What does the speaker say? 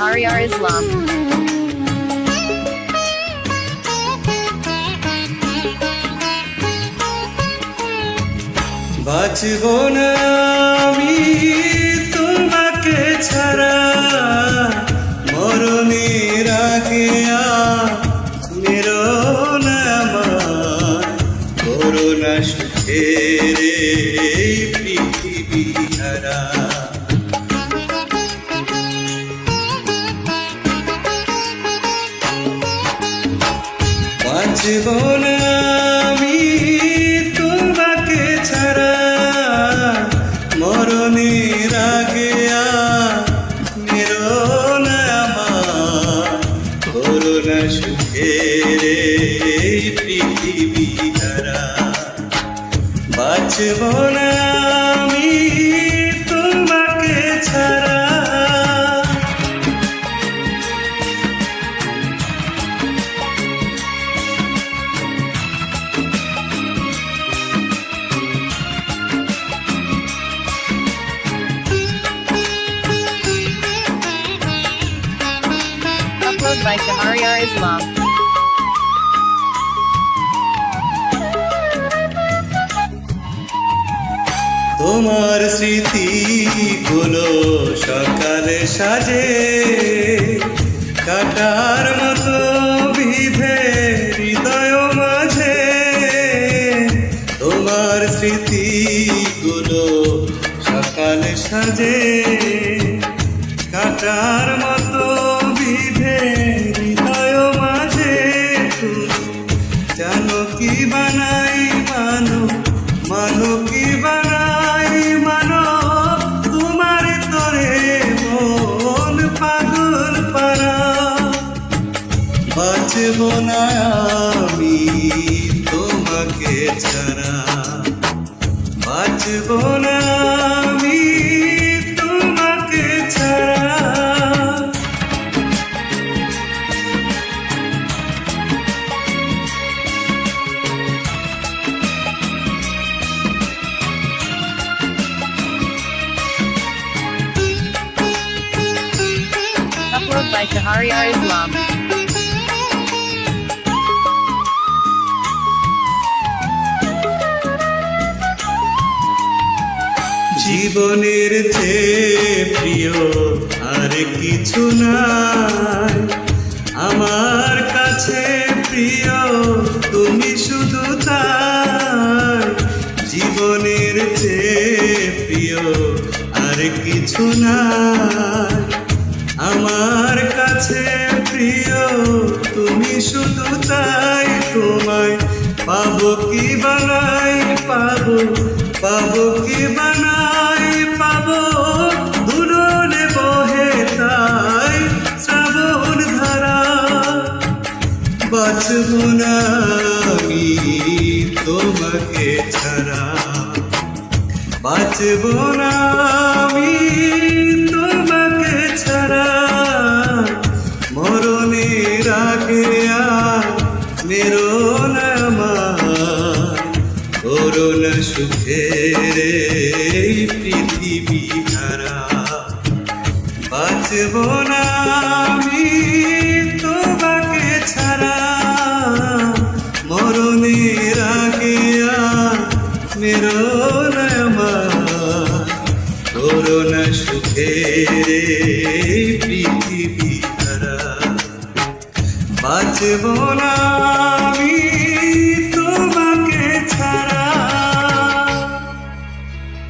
Shahriar Islam. বাঁচব না আমি তোমাকে ছাড়া, মরণের আগে মেরো না আমার, করোনা সুখের এই পৃথিবী হারা। বাঁচব না আমি তোমাকে ছাড়া, মরণের আগে মেরো না আমার, করোনা সুখের এই পৃথিবী হারা। বাঁচব না আমি তোমাকে ছাড়া। Upload by Shahriar Islam. তোমার স্মৃতিগুলো সকালে সাজে, কাটার মতো বিধে হৃদয় মাঝে। তোমার স্মৃতিগুলো সকালে সাজে, কাটার মতো বিধে হৃদয় মাঝে। জানো কি বানাই মানো, মানো কি বানাই মানো, তোমার তরে মন পাগল পারা। বাঁচব না আমি তোমাকে ছাড়া, বাঁচব না আমি তোমাকে ছাড়া। Upload by Shahriar Islam. জীবনের চেয়ে প্রিয় আর কিছু নাই, আমার কাছে প্রিয় তুমি শুধু তাই। জীবনের চেয়ে প্রিয় আর কিছু নাই, আমার কাছে প্রিয় তুমি শুধু তাই। তোমায় পাবো কি বানাই পাবো, পাবো কি বানাই পাবো, দুরনে বহে তাই শ্রাবণ ধারা। বাঁচব না আমি তোমাকে ছাড়া, বাঁচব না আমি তোমাকে ছাড়া। মরণের আগে মেরো না আমার, করোনা সুখের এই পৃথিবী হারা। বাঁচব না আমি তোমাকে ছাড়া, মরণের আগে মেরো না আমার, করোনা সুখের এই পৃথিবী হারা। বাঁচব না